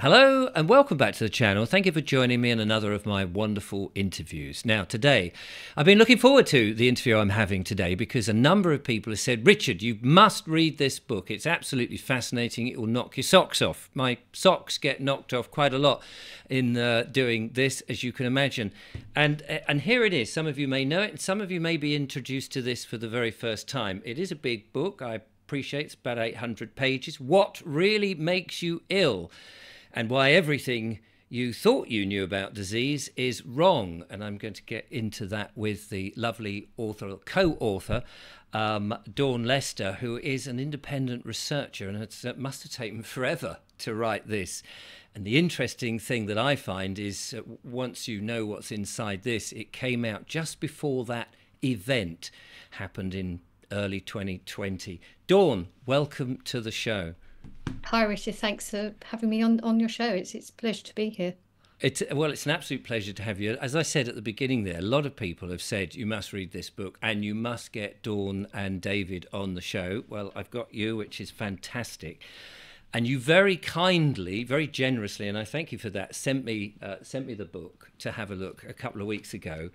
Hello and welcome back to the channel. Thank you for joining me in another of my wonderful interviews. Now, today, I've been looking forward to the interview I'm having today because a number of people have said, Richard, you must read this book. It's absolutely fascinating. It will knock your socks off. My socks get knocked off quite a lot in doing this, as you can imagine. And here it is. Some of you may know it, and some of you may be introduced to this for the very first time. It is a big book. I appreciate it's about 800 pages. What really makes you ill? And why everything you thought you knew about disease is wrong. And I'm going to get into that with the lovely author, co-author, Dawn Lester, who is an independent researcher, and it must have taken forever to write this. And the interesting thing that I find is once you know what's inside this, it came out just before that event happened in early 2020. Dawn, welcome to the show. Hi, Richard. Thanks for having me on your show. It's a pleasure to be here. It's an absolute pleasure to have you. As I said at the beginning there, a lot of people have said you must read this book and you must get Dawn and David on the show. Well, I've got you, which is fantastic. And you very kindly, very generously, and I thank you for that, sent me the book to have a look a couple of weeks ago.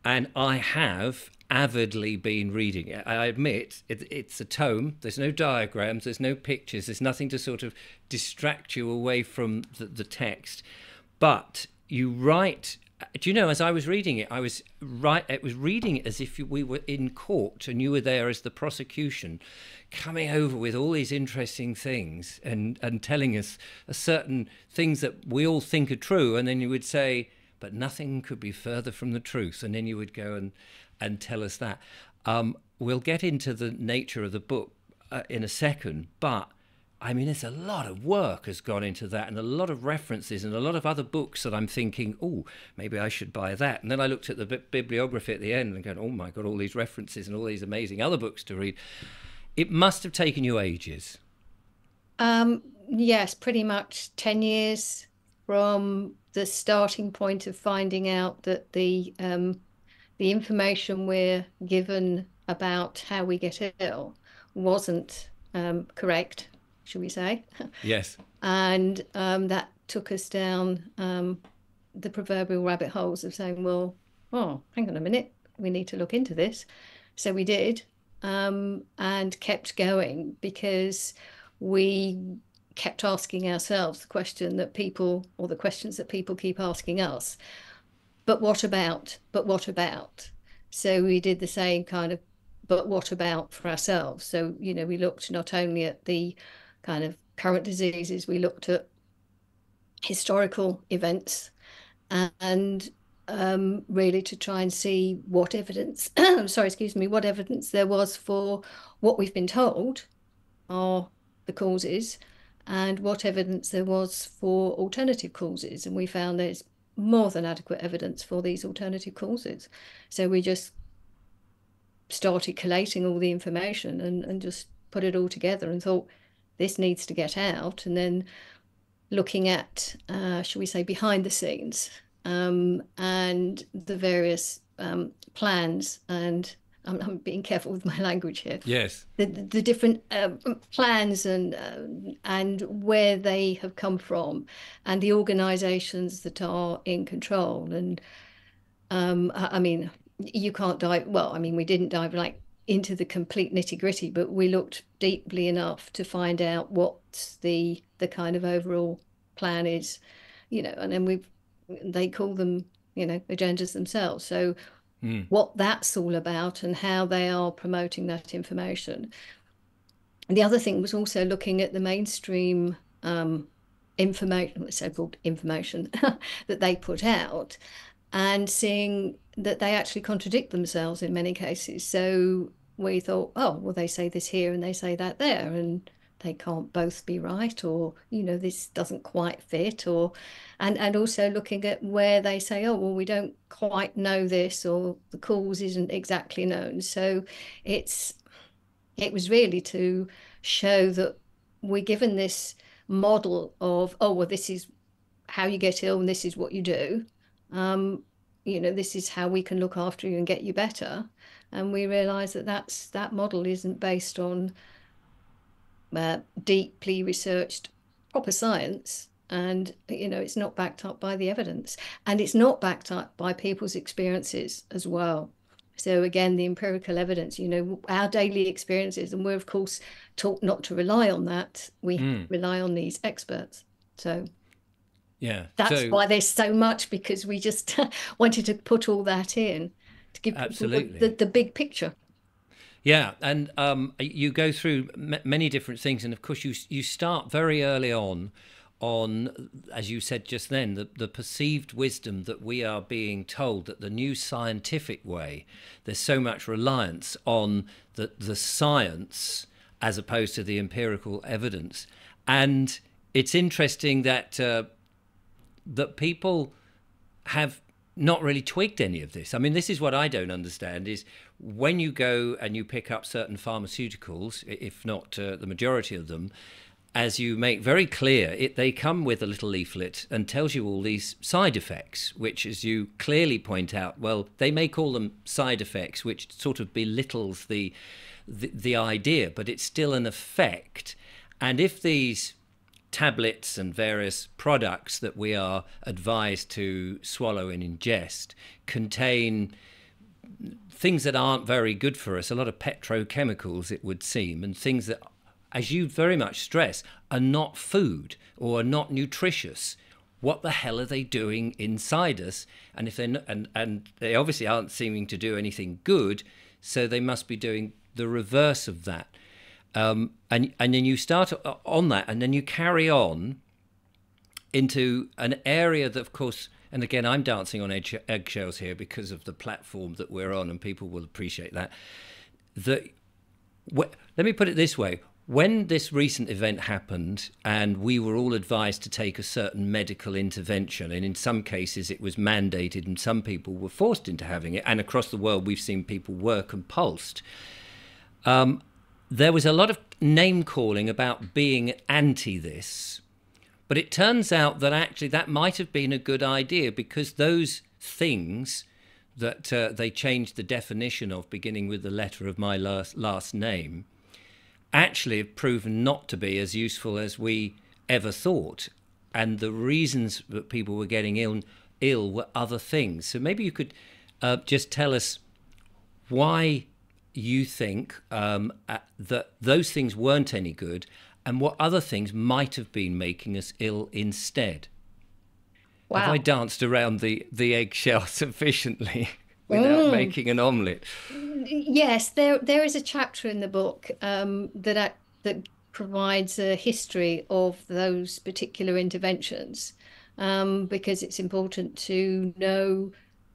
And I have avidly been reading it. I admit it's a tome. There's no diagrams, there's no pictures, there's nothing to sort of distract you away from the text. But you write, do you know, as I was reading it, it was reading it as if we were in court and you were there as the prosecution, coming over with all these interesting things and telling us a certain things that we all think are true. And then you would say, but nothing could be further from the truth. And then you would go and tell us that. We'll get into the nature of the book in a second, but I mean, there's a lot of work has gone into that and a lot of references and a lot of other books that I'm thinking, oh, maybe I should buy that. And then I looked at the bibliography at the end and going, oh my God, all these references and all these amazing other books to read. It must have taken you ages. Yes, pretty much 10 years from the starting point of finding out that the information we're given about how we get ill wasn't correct, shall we say? Yes. And that took us down the proverbial rabbit holes of saying, well, oh, hang on a minute, we need to look into this. So we did, and kept going because we kept asking ourselves the question that people, or the questions that people keep asking us. But what about? But what about? So we did the same kind of, but what about for ourselves? So, we looked not only at the kind of current diseases, we looked at historical events and really to try and see what evidence, sorry, excuse me, what evidence there was for what we've been told are the causes and what evidence there was for alternative causes. And we found there's more than adequate evidence for these alternative causes. So we just started collating all the information and just put it all together and thought, this needs to get out. And then looking at, shall we say, behind the scenes and the various plans, and I'm being careful with my language here. Yes. The different plans and where they have come from, and the organisations that are in control. And I mean, you can't dive. Well, I mean, we didn't dive like into the complete nitty gritty, but we looked deeply enough to find out what the kind of overall plan is, and then they call them, agendas themselves. So what that's all about and how they are promoting that information. And the other thing was also looking at the mainstream information, so-called information that they put out, and seeing that they actually contradict themselves in many cases. So we thought, oh, well, they say this here and they say that there, and they can't both be right, or this doesn't quite fit, or and also looking at where they say, oh, well, we don't quite know this, or the cause isn't exactly known. So it was really to show that we're given this model of, oh, well, this is how you get ill and this is what you do. This is how we can look after you and get you better. And we realize that that model isn't based on deeply researched proper science. And, you know, it's not backed up by the evidence, and it's not backed up by people's experiences as well. So again, the empirical evidence, you know, our daily experiences, and we're of course taught not to rely on that. We rely on these experts. So yeah, that's so why there's so much, because we just wanted to put all that in to give people absolutely. the big picture. Yeah, and you go through many different things, and of course you start very early on, as you said just then, the perceived wisdom that we are being told that the new scientific way, there's so much reliance on the science as opposed to the empirical evidence, and it's interesting that that people have not really twigged any of this. I mean, this is what I don't understand is when you go and you pick up certain pharmaceuticals, if not the majority of them, as you make very clear, they come with a little leaflet and tells you all these side effects, which, as you clearly point out, well, they may call them side effects, which sort of belittles the idea, but it's still an effect. And if these tablets and various products that we are advised to swallow and ingest contain things that aren't very good for us, a lot of petrochemicals, it would seem, and things that, as you very much stress, are not food or are not nutritious. What the hell are they doing inside us? And if they're not, and they obviously aren't seeming to do anything good, so they must be doing the reverse of that. And then you start on that, and then you carry on into an area that, of course, and again, I'm dancing on eggshells here because of the platform that we're on, and people will appreciate that. Let me put it this way. When this recent event happened and we were all advised to take a certain medical intervention, and in some cases it was mandated and some people were forced into having it, and across the world we've seen people were compulsed, there was a lot of name-calling about being anti this, but it turns out that actually that might have been a good idea, because those things that they changed the definition of, beginning with the letter of my last name, actually have proven not to be as useful as we ever thought. And the reasons that people were getting ill were other things. So maybe you could just tell us why you think that those things weren't any good, and what other things might have been making us ill instead. Wow. Have I danced around the eggshell sufficiently without making an omelette? Yes, there is a chapter in the book that provides a history of those particular interventions, because it's important to know,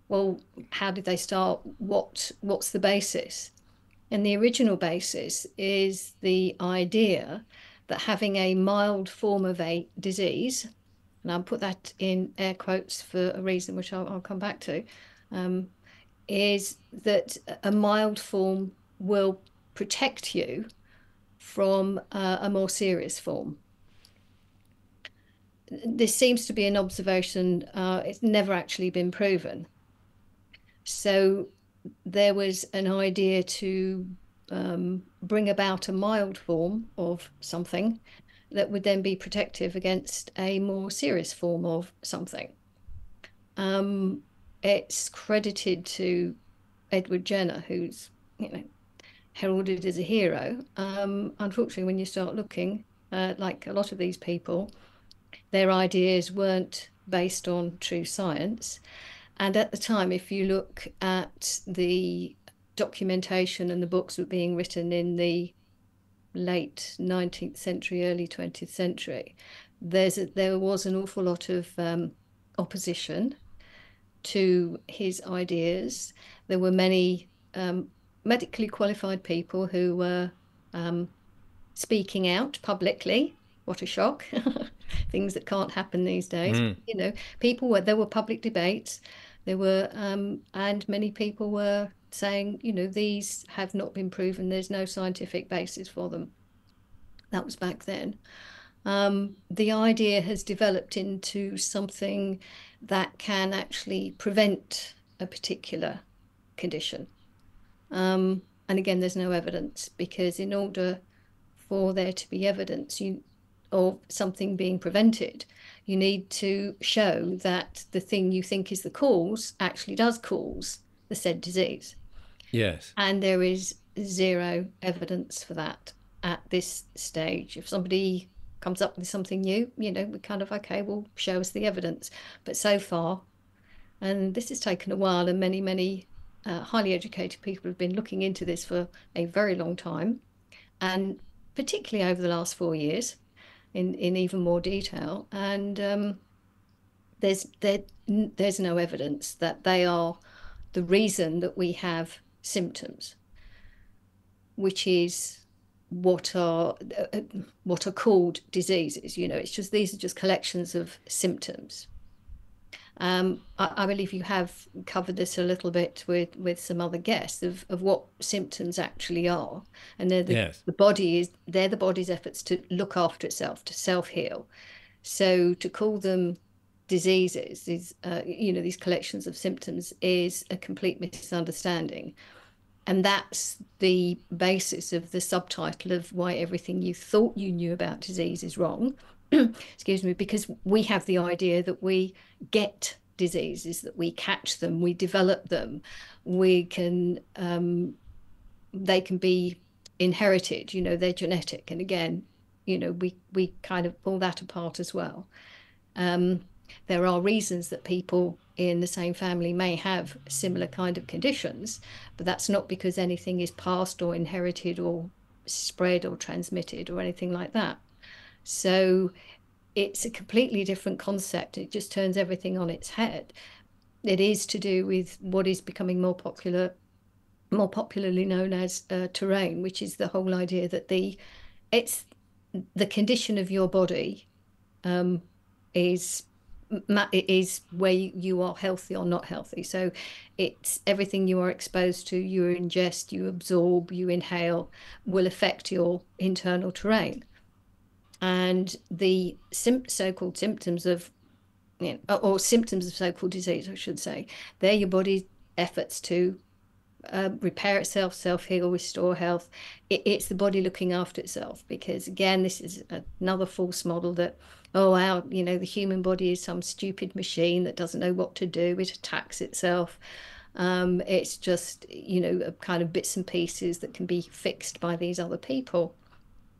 well, how did they start? What's the basis? And the original basis is the idea that having a mild form of a disease, and I'll put that in air quotes for a reason which I'll come back to, is that a mild form will protect you from a more serious form. This seems to be an observation, it's never actually been proven. So there was an idea to bring about a mild form of something that would then be protective against a more serious form of something. It's credited to Edward Jenner, who's, you know, heralded as a hero. Unfortunately, when you start looking, like a lot of these people, their ideas weren't based on true science. And at the time, if you look at the documentation and the books that were being written in the late 19th century, early 20th century, there was an awful lot of opposition to his ideas. There were many medically qualified people who were speaking out publicly. What a shock. Things that can't happen these days. You know, there were public debates. There were, and many people were saying, you know, these have not been proven. There's no scientific basis for them. That was back then. The idea has developed into something that can actually prevent a particular condition. And again, there's no evidence, because in order for there to be evidence of something being prevented, You need to show that the thing you think is the cause actually does cause the said disease. Yes. And there is zero evidence for that at this stage. If somebody comes up with something new, we kind of, okay, well, show us the evidence. But so far, and this has taken a while, and many, many highly educated people have been looking into this for a very long time, and particularly over the last 4 years in even more detail. And there's no evidence that they are the reason that we have symptoms, which is what are called diseases. It's just, these are just collections of symptoms. I believe you have covered this a little bit with some other guests of what symptoms actually are, and they're the body's efforts to look after itself, to self-heal. So to call them diseases is, these collections of symptoms, is a complete misunderstanding. And that's the basis of the subtitle of why everything you thought you knew about disease is wrong. Excuse me, because we have the idea that we get diseases, that we catch them, we develop them, we can, they can be inherited, they're genetic. And again, we kind of pull that apart as well. There are reasons that people in the same family may have similar kind of conditions, but that's not because anything is passed or inherited or spread or transmitted or anything like that. So it's a completely different concept. It just turns everything on its head. It is to do with what is becoming more popularly known as terrain, which is the whole idea that it's the condition of your body is where you are healthy or not healthy. So it's everything you are exposed to, you ingest, you absorb, you inhale, will affect your internal terrain. And the so-called symptoms of, or symptoms of so-called disease, I should say, they're your body's efforts to repair itself, self-heal, restore health. It's the body looking after itself, because again, this is another false model that, the human body is some stupid machine that doesn't know what to do. It attacks itself. It's just, kind of bits and pieces that can be fixed by these other people.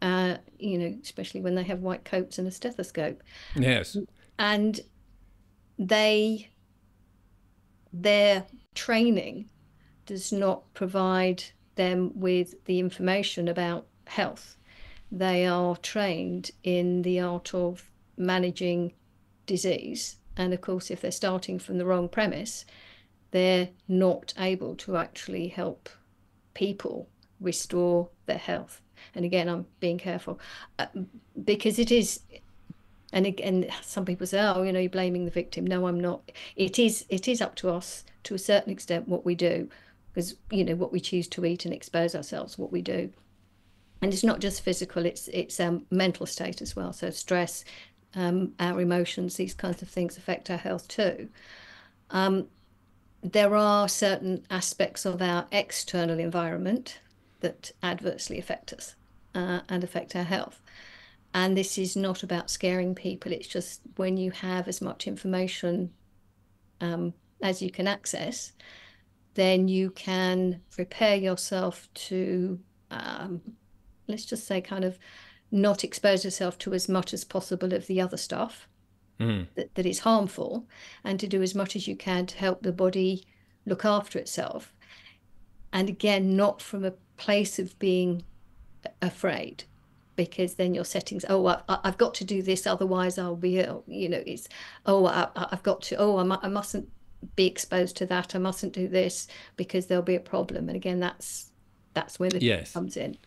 Especially when they have white coats and a stethoscope. Yes. And their training does not provide them with the information about health. They are trained in the art of managing disease. And of course, if they're starting from the wrong premise, they're not able to actually help people restore their health. And again, I'm being careful because it is, and again, some people say, you're blaming the victim. No, I'm not. It is up to us to a certain extent what we do, because, what we choose to eat and expose ourselves, what we do. And it's not just physical, it's mental state as well. So stress, our emotions, these kinds of things affect our health too. There are certain aspects of our external environment that adversely affect us and affect our health. And this is not about scaring people. It's just when you have as much information as you can access, then you can prepare yourself to, let's just say, kind of not expose yourself to as much as possible of the other stuff that is harmful, and to do as much as you can to help the body look after itself. And again, not from a place of being afraid, because then your settings, I've got to do this, otherwise I'll be ill. It's, I've got to, I mustn't be exposed to that. I mustn't do this because there'll be a problem. And again, that's where the comes in.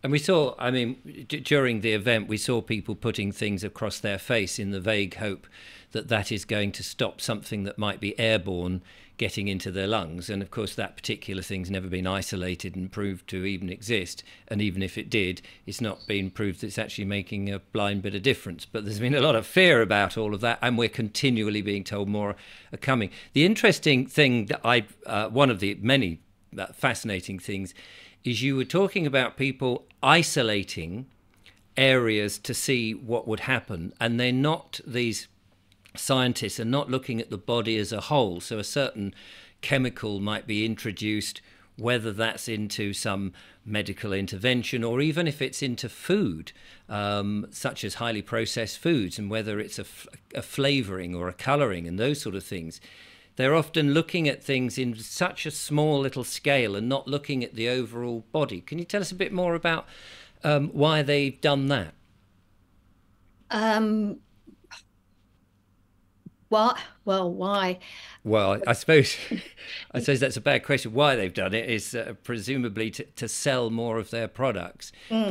And we saw, during the event, we saw people putting things across their face in the vague hope that that is going to stop something that might be airborne getting into their lungs. And of course, that particular thing's never been isolated and proved to even exist. And even if it did, it's not been proved that it's actually making a blind bit of difference. But there's been a lot of fear about all of that, and we're continually being told more are coming. The interesting thing that one of the many fascinating things is you were talking about people isolating areas to see what would happen, and they're not these scientists are not looking at the body as a whole. So a certain chemical might be introduced, whether that's into some medical intervention or even if it's into food, such as highly processed foods, and whether it's a flavoring or a coloring and those sort of things. They're often looking at things in such a small little scale and not looking at the overall body. Can you tell us a bit more about why they've done that? Um, Why? Well, why? Well, I suppose that's a bad question. Why they've done it is presumably to sell more of their products, Mm.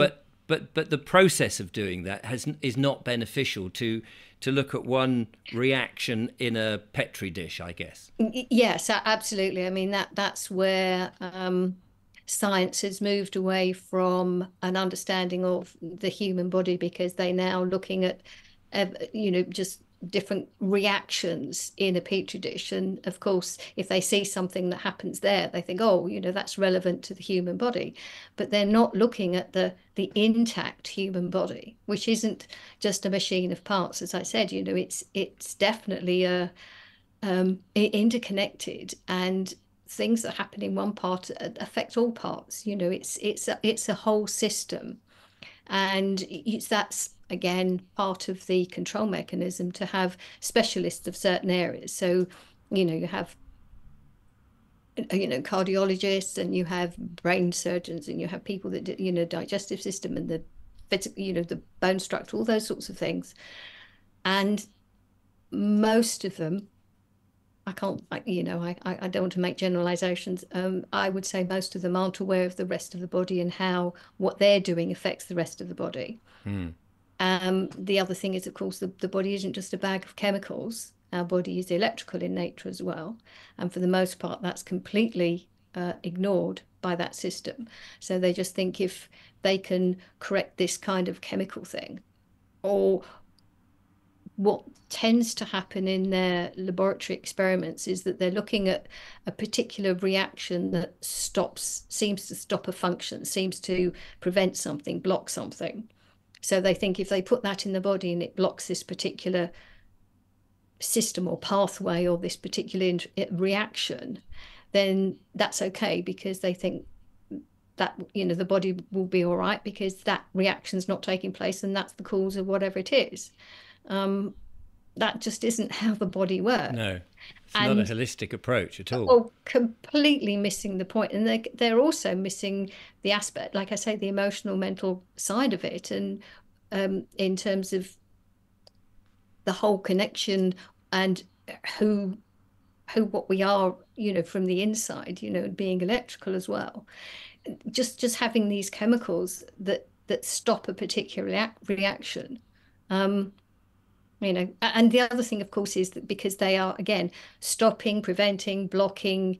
but the process of doing that is not beneficial to look at one reaction in a petri dish, I guess. Yes, absolutely. I mean that's where science has moved away from an understanding of the human body because they're now looking at just different reactions in a petri dish. And of course, if they see something that happens there, they think, oh, that's relevant to the human body. But they're not looking at the intact human body, which isn't just a machine of parts. As I said, it's definitely interconnected, and things that happen in one part affect all parts. It's a whole system, and that's again part of the control mechanism to have specialists of certain areas. So you have cardiologists, and you have brain surgeons, and you have people that do digestive system and the the bone structure, all those sorts of things. And most of them, I can't, I don't want to make generalizations. I would say most of them aren't aware of the rest of the body and how what they're doing affects the rest of the body. Hmm. The other thing is, of course, the body isn't just a bag of chemicals. Our body is electrical in nature as well. And for the most part, that's completely ignored by that system. So they just think if they can correct this kind of chemical thing, or what tends to happen in their laboratory experiments is that they're looking at a particular reaction that seems to stop a function, seems to prevent something, block something. So they think if they put that in the body and it blocks this particular system or pathway or this particular reaction, then that's okay, because they think that the body will be all right because that reaction's not taking place, and that's the cause of whatever it is. That just isn't how the body works. No, it's not a And holistic approach at all. or completely missing the point. And they're also missing the aspect, like I say, the emotional, mental side of it. And in terms of the whole connection and who what we are, from the inside, being electrical as well. Just having these chemicals that stop a particular reaction. And the other thing, of course, is that because they are, again, stopping, preventing, blocking,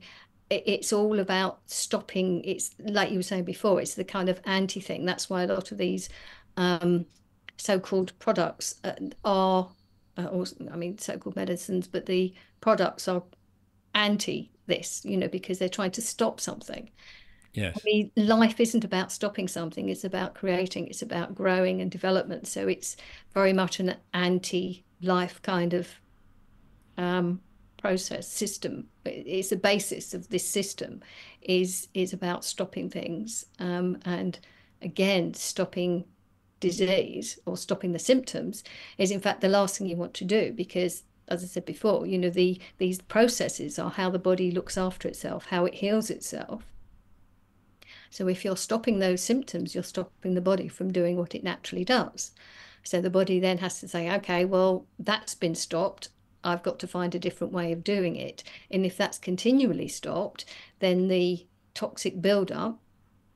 it's all about stopping. It's like you were saying before, it's the kind of anti thing. That's why a lot of these so-called products are, or I mean, so-called medicines, but the products are anti this, because they're trying to stop something. I Yes. mean, life isn't about stopping something, it's about creating, it's about growing and development. So it's very much an anti-life kind of process system. It's the basis of this system is about stopping things, and again, stopping disease or stopping the symptoms is in fact the last thing you want to do, because as I said before, these processes are how the body looks after itself, how it heals itself. So if you're stopping those symptoms, you're stopping the body from doing what it naturally does. So the body then has to say, okay, well, that's been stopped. I've got to find a different way of doing it. And if that's continually stopped, then the toxic buildup,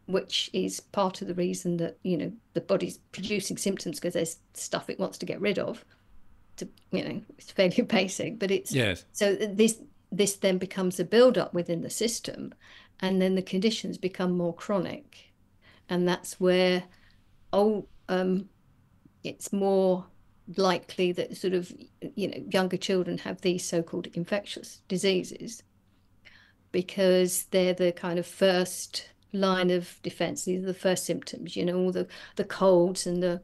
which is part of the reason that, the body's producing symptoms because there's stuff it wants to get rid of. It's fairly basic, but it's Yes. so this then becomes a buildup within the system, and then the conditions become more chronic, and that's where it's more likely that sort of younger children have these so-called infectious diseases, because they're the kind of first line of defense. These are the first symptoms, all the colds and the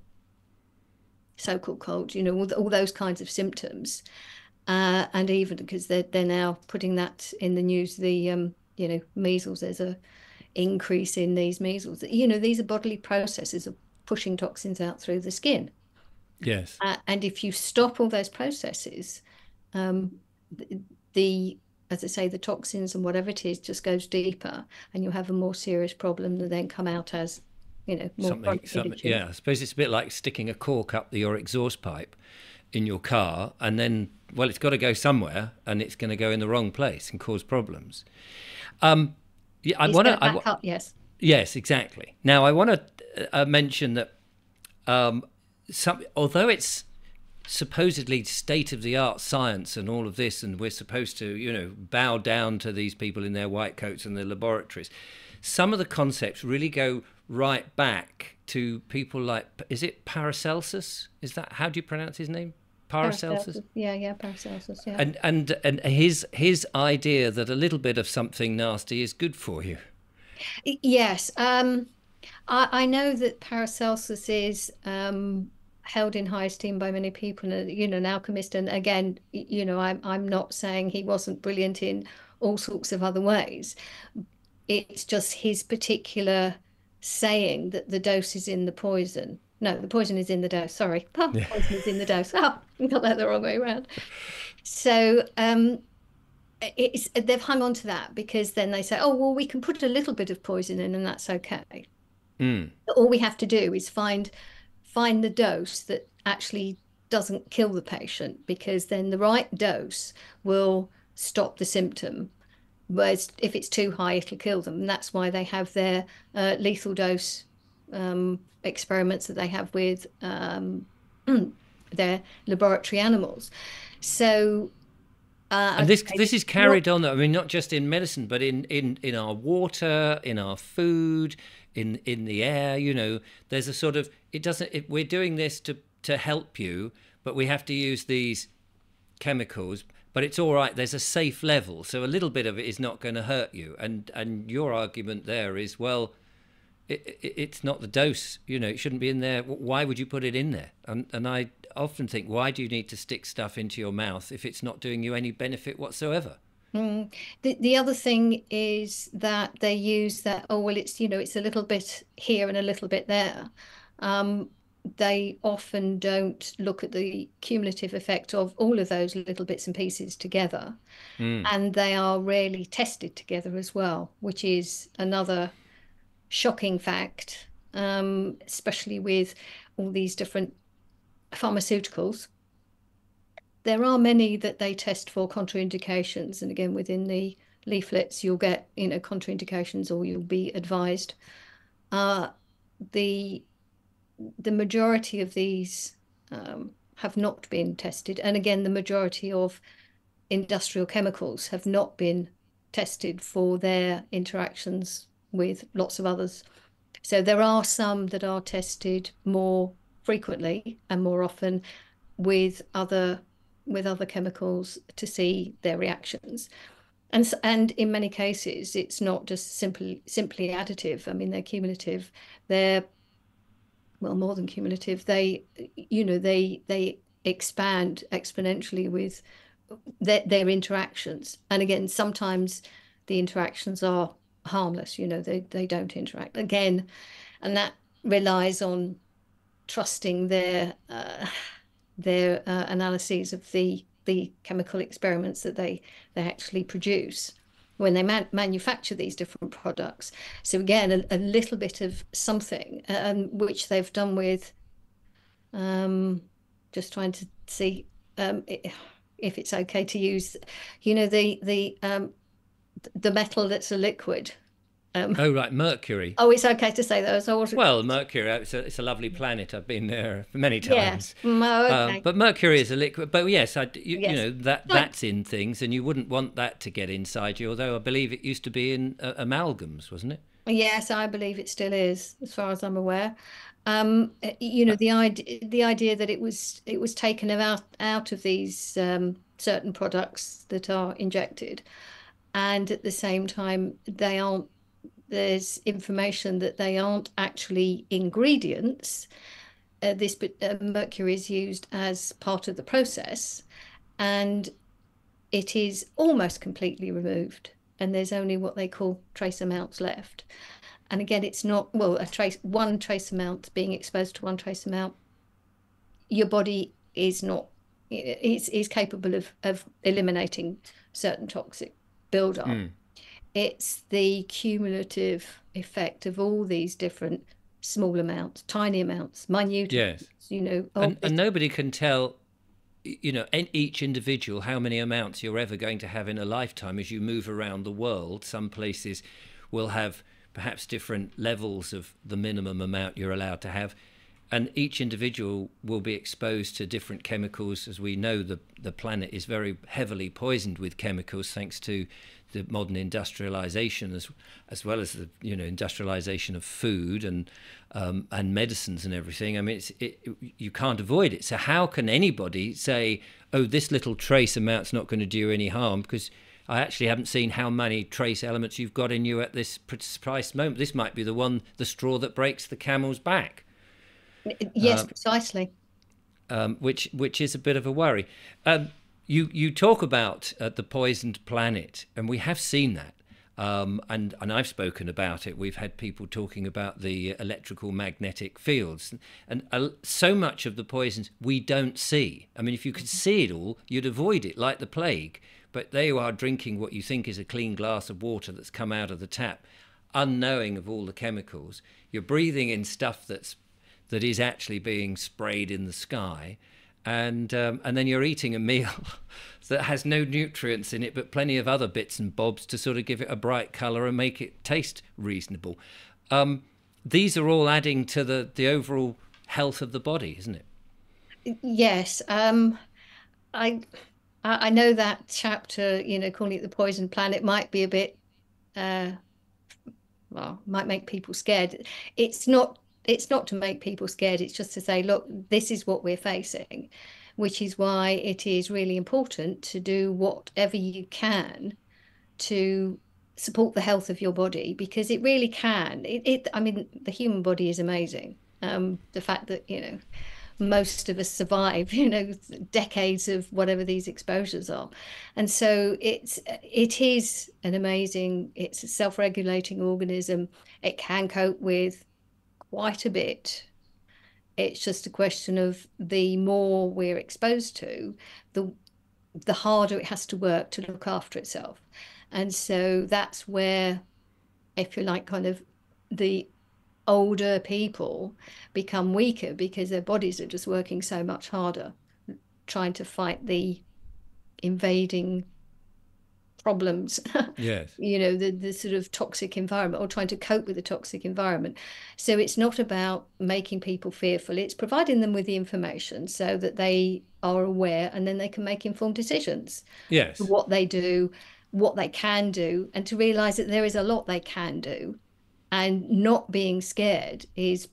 so-called colds, all those kinds of symptoms. And even because they're now putting that in the news, the measles, there's a increase in these measles. These are bodily processes of pushing toxins out through the skin. Yes. And if you stop all those processes, the as I say, the toxins and whatever it is just goes deeper, and you have a more serious problem that then come out as, more Something, chronic something. conditions. Yeah, I suppose it's a bit like sticking a cork up your exhaust pipe in your car, and then, well, it's got to go somewhere, and it's going to go in the wrong place and cause problems. Yeah, I It's want going to to. back up, yes. Yes, exactly. Now, I want to mention that although it's supposedly state of the art science and all of this, and we're supposed to, bow down to these people in their white coats and their laboratories, some of the concepts really go right back to people like, is it Paracelsus? Is that, how do you pronounce his name? Paracelsus? Yeah, Paracelsus, yeah. And his idea that a little bit of something nasty is good for you. Yes. I know that Paracelsus is held in high esteem by many people, and an alchemist. And again, I'm not saying he wasn't brilliant in all sorts of other ways. It's just his particular saying that the dose is in the poison. No, the poison is in the dose. Sorry, Yeah. poison is in the dose. Oh, I got that the wrong way around. So they've hung on to that because then they say, oh, well, we can put a little bit of poison in and that's okay. Mm. All we have to do is find the dose that actually doesn't kill the patient, because then the right dose will stop the symptom. Whereas if it's too high, it'll kill them. And that's why they have their lethal dose experiments that they have with their laboratory animals. So and this is carried on. I mean, not just in medicine, but in our water, in our food, in the air. There's a sort of, we're doing this to help you, but we have to use these chemicals. But it's all right. There's a safe level, so a little bit of it is not going to hurt you. And your argument there is, well, it's not the dose. It shouldn't be in there. Why would you put it in there? And I often think, why do you need to stick stuff into your mouth if it's not doing you any benefit whatsoever? The other thing is that they use that, oh, well, it's a little bit here and a little bit there. They often don't look at the cumulative effect of all of those little bits and pieces together. And they are rarely tested together as well, which is another shocking fact, especially with all these different pharmaceuticals. There are many that they test for contraindications, and again, within the leaflets, you'll get contraindications, or you'll be advised. The majority of these have not been tested, and again, the majority of industrial chemicals have not been tested for their interactions with lots of others. So there are some that are tested more frequently and more often with other chemicals to see their reactions. And in many cases, it's not just simply additive. I mean, they're cumulative. They're, well, more than cumulative. They expand exponentially with their interactions. And again, sometimes the interactions are harmless. They don't interact again, and that relies on trusting their analyses of the chemical experiments that they actually produce when they manufacture these different products. So again, a little bit of something, which they've done with just trying to see if it's okay to use, the metal that's a liquid. Oh, right, Mercury. Oh, it's okay to say those. Well, Mercury, it's a lovely planet. I've been there many Yes. times. Okay. But Mercury is a liquid. But yes, Yes. that's in things, and you wouldn't want that to get inside you. Although I believe it used to be in amalgams, wasn't it? Yes, I believe it still is, as far as I'm aware. The idea that it was taken out of these certain products that are injected, and at the same time there's information that they aren't actually ingredients. This mercury is used as part of the process, and it is almost completely removed, and there's only what they call trace amounts left. And again, it's not, well, one trace amount, being exposed to one trace amount, your body is not, is capable of eliminating certain toxic buildup. It's the cumulative effect of all these different small amounts, tiny amounts, minute Yes. amounts, And nobody can tell, each individual how many amounts you're ever going to have in a lifetime as you move around the world. Some places will have perhaps different levels of the minimum amount you're allowed to have. And each individual will be exposed to different chemicals. As we know, the planet is very heavily poisoned with chemicals thanks to the modern industrialization, as well as the industrialization of food and medicines and everything. I mean, you can't avoid it. So how can anybody say, oh, this little trace amount's not going to do you any harm? Because I actually haven't seen how many trace elements you've got in you at this precise moment. This might be the straw that breaks the camel's back. Yes, precisely. Which is a bit of a worry. You talk about the poisoned planet, and we have seen that, and I've spoken about it. We've had people talking about the electrical magnetic fields, and so much of the poisons we don't see. I mean, if you could see it all, you'd avoid it like the plague. But there you are, drinking what you think is a clean glass of water that's come out of the tap, unknowing of all the chemicals. You're breathing in stuff that is actually being sprayed in the sky, and then you're eating a meal that has no nutrients in it but plenty of other bits and bobs to sort of give it a bright colour and make it taste reasonable. These are all adding to the overall health of the body, isn't it? Yes. I know that chapter, calling it the poison planet might be a bit, might make people scared. It's not to make people scared. It's just to say, look, this is what we're facing, which is why it is really important to do whatever you can to support the health of your body, because it really can. I mean, the human body is amazing. The fact that, most of us survive, decades of whatever these exposures are. And so it is an amazing, it's a self-regulating organism. It can cope with quite a bit. It's just a question of the more we're exposed to, the harder it has to work to look after itself. And so that's where, if you like, kind of the older people become weaker because their bodies are just working so much harder, trying to fight the invading problems. Yes. The sort of toxic environment, or trying to cope with the toxic environment. So it's not about making people fearful, it's providing them with the information so that they are aware, and then they can make informed decisions. Yes. What they do, what they can do, and to realize that there is a lot they can do, and not being scared is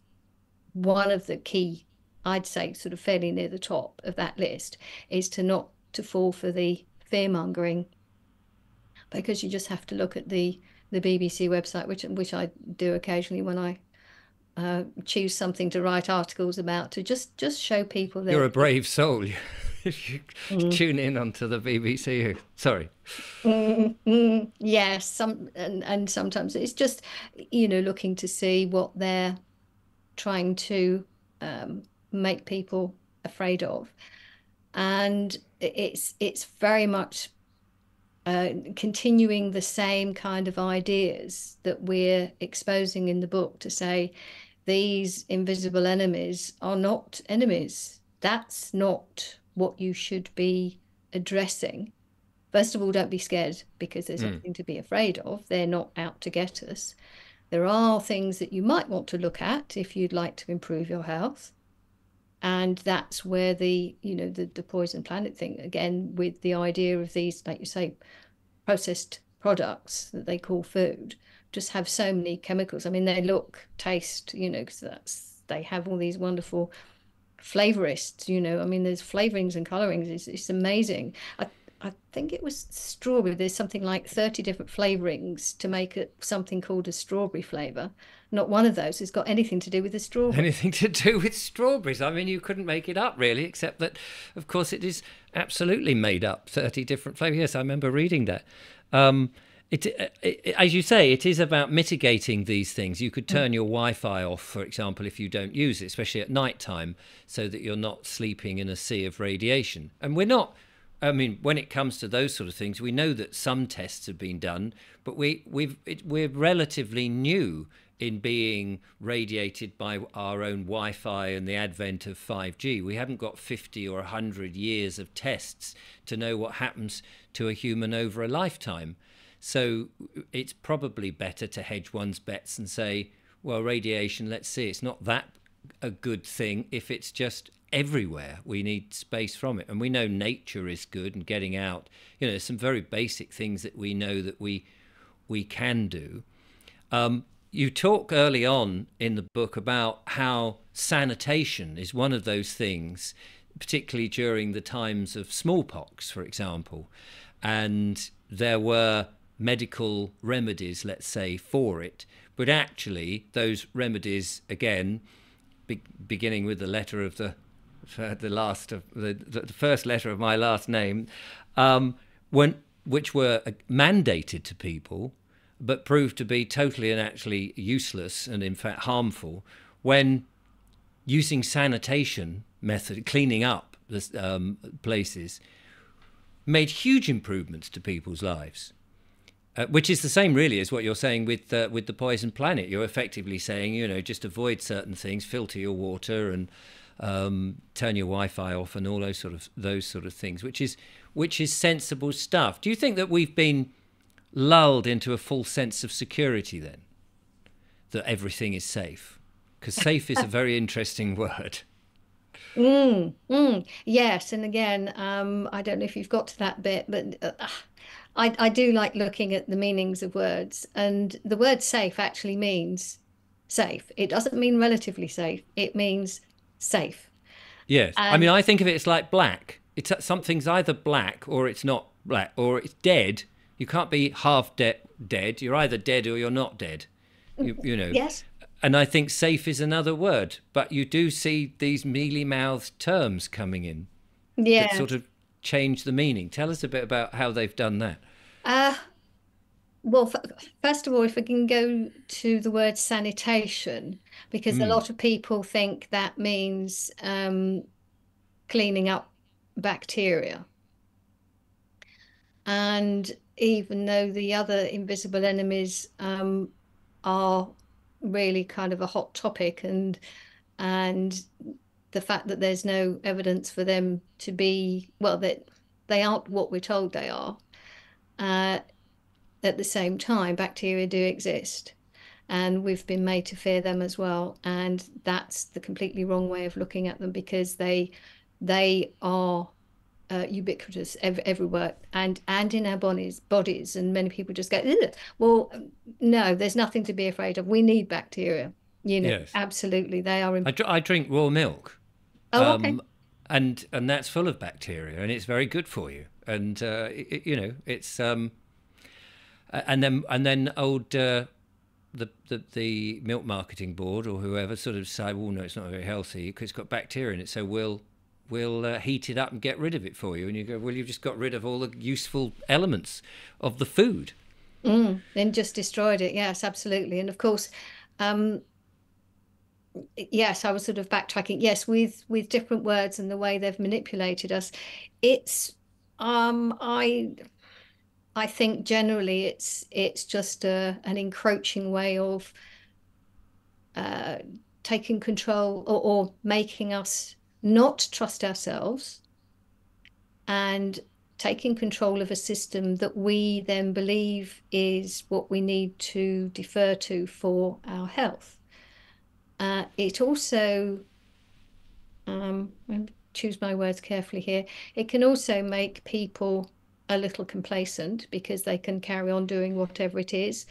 one of the key, I'd say, sort of fairly near the top of that list, is to not to fall for the fear mongering, because you just have to look at the BBC website, which I do occasionally when I choose something to write articles about, to just show people that you're a brave soul if you tune in onto the BBC. Sorry. Yes, and sometimes it's just looking to see what they're trying to make people afraid of, and it's very much continuing the same kind of ideas that we're exposing in the book, to say these invisible enemies are not enemies. That's not what you should be addressing. First of all, don't be scared because there's nothing to be afraid of. They're not out to get us. There are things that you might want to look at if you'd like to improve your health. And that's where the poison planet thing, again, with the idea of these, like you say, processed products that they call food, just have so many chemicals. I mean, they look, taste, because they have all these wonderful flavorists, I mean, there's flavorings and colorings. It's amazing. I think it was strawberry. There's something like 30 different flavorings to make it something called a strawberry flavor. Not one of those has got anything to do with the strawberry. Anything to do with strawberries. I mean, you couldn't make it up, really, except that, of course, it is absolutely made up. 30 different flavors. Yes, I remember reading that. Um, as you say, it is about mitigating these things. You could turn your Wi-Fi off, for example, if you don't use it, especially at night time, so that you're not sleeping in a sea of radiation. And we're not. I mean, when it comes to those sort of things, we know that some tests have been done, but we're relatively new in being radiated by our own Wi-Fi and the advent of 5G. We haven't got 50 or 100 years of tests to know what happens to a human over a lifetime. So it's probably better to hedge one's bets and say, well, radiation, let's see, it's not that a good thing if it's just everywhere. We need space from it. And we know nature is good and getting out. You know, there's some very basic things that we know that we can do. You talk early on in the book about how sanitation is one of those things, particularly during the times of smallpox, for example. And there were medical remedies, let's say, for it. But actually, those remedies, again, beginning with the letter of the first letter of my last name, which were mandated to people, but proved to be totally and actually useless and in fact harmful when using sanitation method, cleaning up the places, made huge improvements to people's lives. Which is the same really as what you're saying with the Poison Planet. You're effectively saying, you know, just avoid certain things, filter your water and turn your Wi-Fi off and all those sort of things, which is sensible stuff. Do you think that we've been lulled into a false sense of security then, that everything is safe? Because safe is a very interesting word. Yes, and again, I don't know if you've got to that bit, but I do like looking at the meanings of words, and the word safe actually means safe. It doesn't mean relatively safe. It means safe. Yes, I And mean, I think of it as like black. It's something's either black or it's not black, or it's dead. You can't be half dead. You're either dead or you're not dead. You know. yes, And I think safe is another word, but you do see these mealy-mouthed terms coming in that yeah. sort of change the meaning. Tell us a bit about how they've done that. Uh, well, first of all, if we can go to the word sanitation, because a Mm. lot of people think that means cleaning up bacteria. And even though the other invisible enemies are really kind of a hot topic, and the fact that there's no evidence for them to be, well, that they aren't what we're told they are. Uh, at the same time, bacteria do exist, and we've been made to fear them as well. And that's the completely wrong way of looking at them, because they are ubiquitous everywhere, and in our bodies. And many people just go, ugh. Well, no, there's nothing to be afraid of. We need bacteria, you know. Yes. Absolutely, they are I drink raw milk, oh, okay. and that's full of bacteria, and it's very good for you. And you know, it's and then old the milk marketing board or whoever sort of say, well, no, it's not very healthy because it's got bacteria in it, so we'll heat it up and get rid of it for you. And you go, well, you've just got rid of all the useful elements of the food. Then just destroyed it. Yes, absolutely. And of course, um, yes, I was sort of backtracking. Yes, with different words and the way they've manipulated us, it's I think generally it's just an encroaching way of uh, taking control, or making us not trust ourselves, and taking control of a system that we then believe is what we need to defer to for our health. It also, choose my words carefully here, it can also make people a little complacent, because they can carry on doing whatever it is.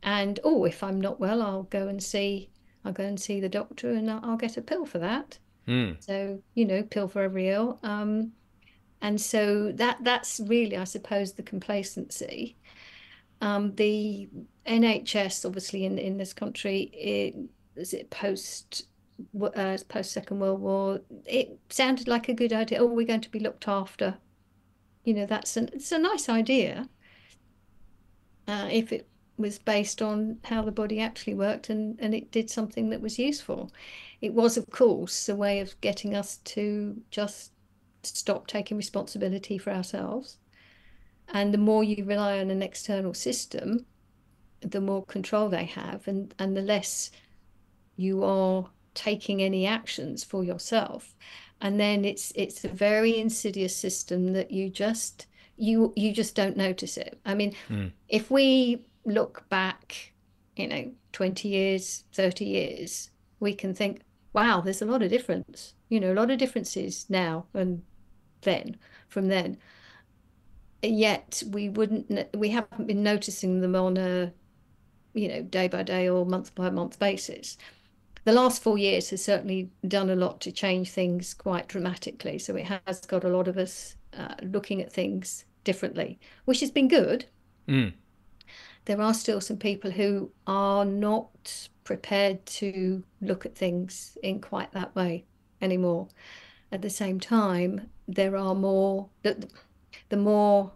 And oh, if I'm not well, I'll go and see the doctor, and I'll get a pill for that. Mm. So, you know, pill for every ill. And so that's really, I suppose, the complacency. The NHS, obviously, in this country, is it post Second World War, it sounded like a good idea. Oh, we're going to be looked after. It's a nice idea, if it was based on how the body actually worked, and it did something that was useful. It was, of course, a way of getting us to just stop taking responsibility for ourselves. And the more you rely on an external system, the more control they have, and the less you are taking any actions for yourself. And then it's a very insidious system that you just don't notice it. I mean, if we look back, 20 years, 30 years, we can think, wow, there's a lot of difference, a lot of differences now and then, from then. Yet we haven't been noticing them on a, day by day or month by month basis. The last 4 years has certainly done a lot to change things quite dramatically. So it has got a lot of us looking at things differently, which has been good. There are still some people who are not prepared to look at things in quite that way anymore. At the same time, there are more, the more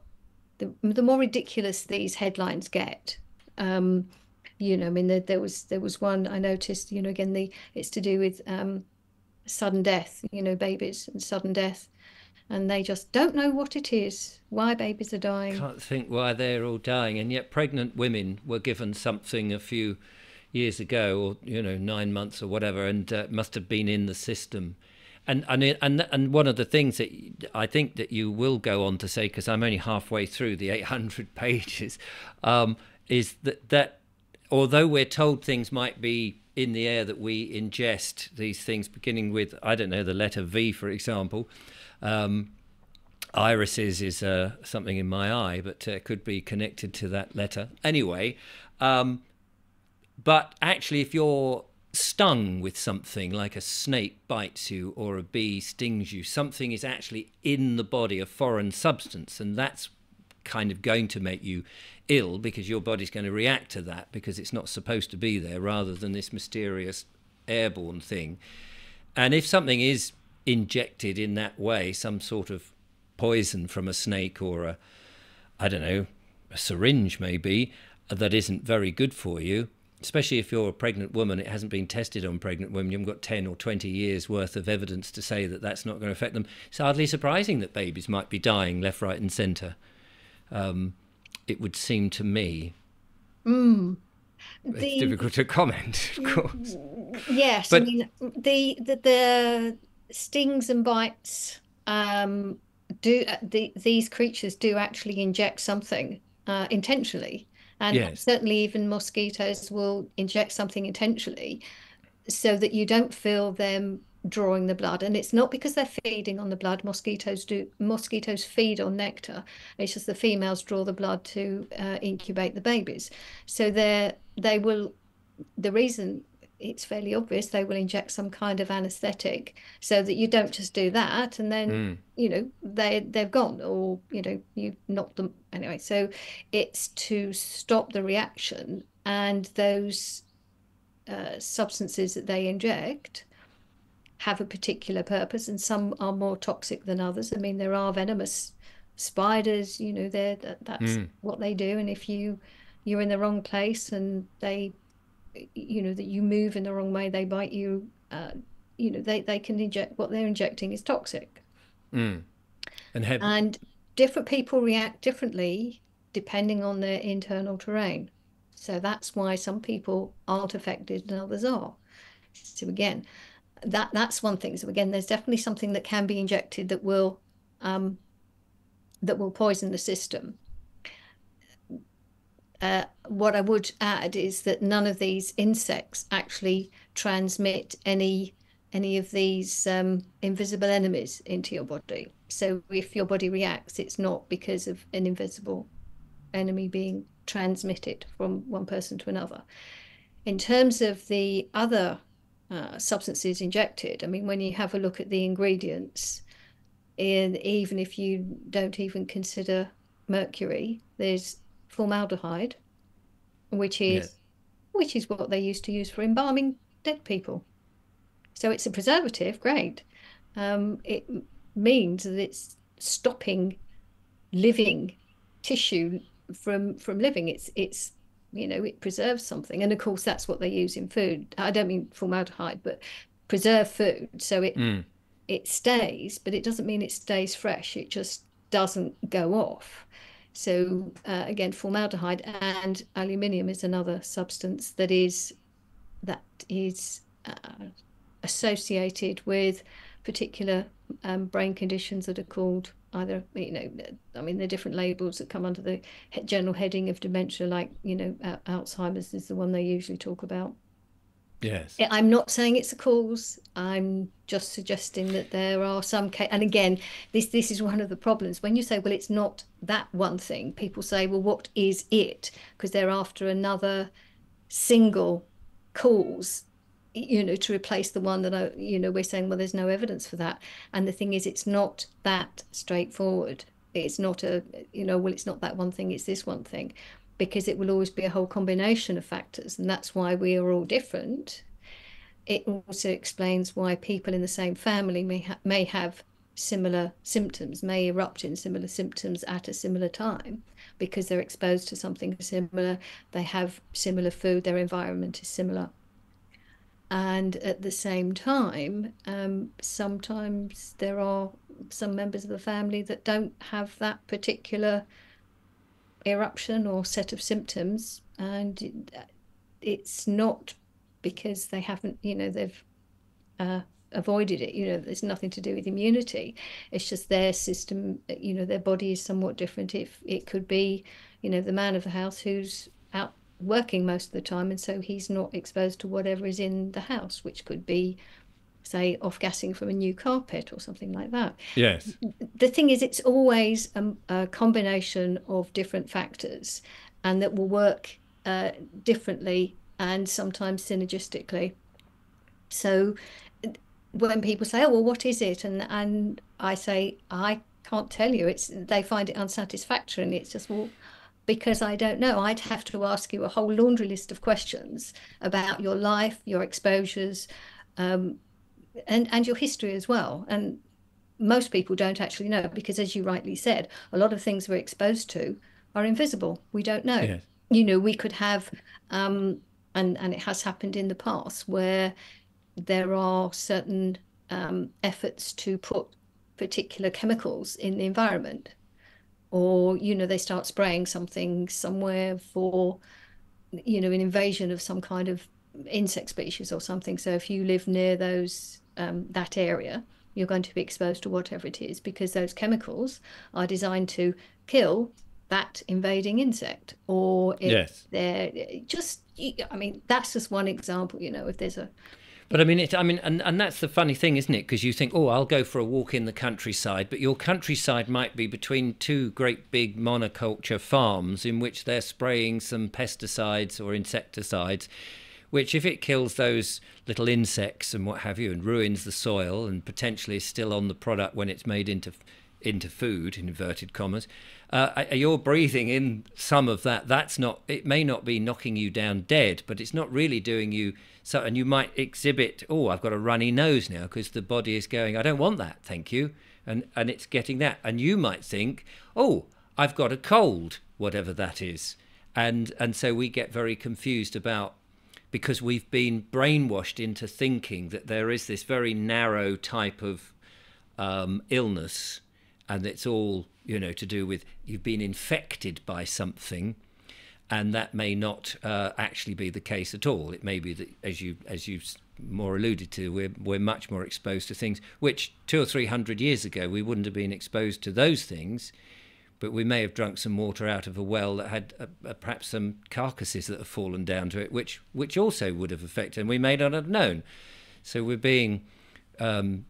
ridiculous these headlines get. I mean, there was one I noticed, again, it's to do with sudden death, babies and sudden death, and they just don't know what it is, why babies are dying. Can't think why they're all dying, and yet pregnant women were given something a few years ago, or 9 months or whatever, and must have been in the system. And one of the things that I think that you will go on to say, because I'm only halfway through the 800 pages, is that although we're told things might be in the air that we ingest, these things beginning with, I don't know, the letter V, for example. Irises is something in my eye, but could be connected to that letter. Anyway, but actually, if you're stung with something, like a snake bites you or a bee stings you, something is actually in the body, a foreign substance, and that's kind of going to make you ill, because your body's going to react to that, because it's not supposed to be there, rather than this mysterious airborne thing. And if something is injected in that way, some sort of poison from a snake or a syringe maybe, that isn't very good for you, especially if you're a pregnant woman, it hasn't been tested on pregnant women, you haven't got 10 or 20 years worth of evidence to say that that's not going to affect them. It's hardly surprising that babies might be dying left, right and centre. It would seem to me. It's difficult to comment, of course. Yes, but I mean, the stings and bites, these creatures do actually inject something intentionally, and yes, certainly even mosquitoes will inject something intentionally so that you don't feel them drawing the blood. And it's not because they're feeding on the blood. Mosquitoes feed on nectar. It's just the females draw the blood to incubate the babies. So the reason, it's fairly obvious, they will inject some kind of anesthetic so that you don't just do that and then they've gone, or you knock them anyway. So it's to stop the reaction, and those substances that they inject have a particular purpose, and some are more toxic than others. I mean, there are venomous spiders, that's what they do. And if you're in the wrong place and they, that you move in the wrong way, they bite you, they can inject, what they're injecting is toxic. And different people react differently depending on their internal terrain. So that's why some people aren't affected and others are. So again, that's one thing. So again, there's definitely something that can be injected that will poison the system. What I would add is that none of these insects actually transmit any of these invisible enemies into your body. So if your body reacts, it's not because of an invisible enemy being transmitted from one person to another. In terms of the other substances injected, I mean, when you have a look at the ingredients, even if you don't even consider mercury, there's formaldehyde, which Yeah. is what they used to use for embalming dead people. So it's a preservative, great. It means that it's stopping living tissue from living. It's it preserves something, and of course that's what they use in food. I don't mean formaldehyde, but preserve food, so it stays, but it doesn't mean it stays fresh. It just doesn't go off. So again, formaldehyde and aluminium is another substance that is associated with particular brain conditions that are called either, I mean, there are different labels that come under the general heading of dementia, like, Alzheimer's is the one they usually talk about. Yes. I'm not saying it's a cause. I'm just suggesting that there are some cases. And again, this is one of the problems. When you say, well, it's not that one thing, people say, well, what is it? Because they're after another single cause, to replace the one that we're saying, well, there's no evidence for that. And the thing is, it's not that straightforward. It's not well, it's not that one thing, it's this one thing, because it will always be a whole combination of factors, and that's why we are all different. It also explains why people in the same family may have similar symptoms, may erupt in similar symptoms at a similar time, because they're exposed to something similar, they have similar food, their environment is similar. And at the same time, sometimes there are some members of the family that don't have that particular eruption or set of symptoms, and it's not because they haven't, they've avoided it. There's nothing to do with immunity. It's just their system, their body is somewhat different. If it could be, the man of the house who's out working most of the time, and so he's not exposed to whatever is in the house, which could be, say, off-gassing from a new carpet or something like that. Yes. The thing is, it's always a combination of different factors, and that will work differently and sometimes synergistically. So when people say, oh, well, what is it? And I say, I can't tell you. They find it unsatisfactory, and it's just, well, because I don't know. I'd have to ask you a whole laundry list of questions about your life, your exposures, and your history as well. And most people don't actually know, because, as you rightly said, a lot of things we're exposed to are invisible. We don't know. Yes. We could have, and it has happened in the past, where there are certain efforts to put particular chemicals in the environment, or they start spraying something somewhere for an invasion of some kind of insect species or something. So if you live near that area, you're going to be exposed to whatever it is, because those chemicals are designed to kill that invading insect. Or if Yes. they're just, that's just one example. If there's a But and that's the funny thing, isn't it? Because you think, oh, I'll go for a walk in the countryside, but your countryside might be between two great big monoculture farms in which they're spraying some pesticides or insecticides, which, if it kills those little insects and what have you, and ruins the soil, and potentially is still on the product when it's made into food, in inverted commas, you're breathing in some of that. It may not be knocking you down dead, but it's not really doing you so. And you might exhibit, oh, I've got a runny nose now, because the body is going, I don't want that, thank you, and it's getting that. And you might think, oh, I've got a cold, whatever that is, and so we get very confused about, because we've been brainwashed into thinking that there is this very narrow type of illness, and it's all to do with you've been infected by something, and that may not actually be the case at all. It may be that, as you more alluded to, we're much more exposed to things which 200 or 300 years ago we wouldn't have been exposed to those things, but we may have drunk some water out of a well that had perhaps some carcasses that have fallen down to it, which also would have affected, and we may not have known. So we're being and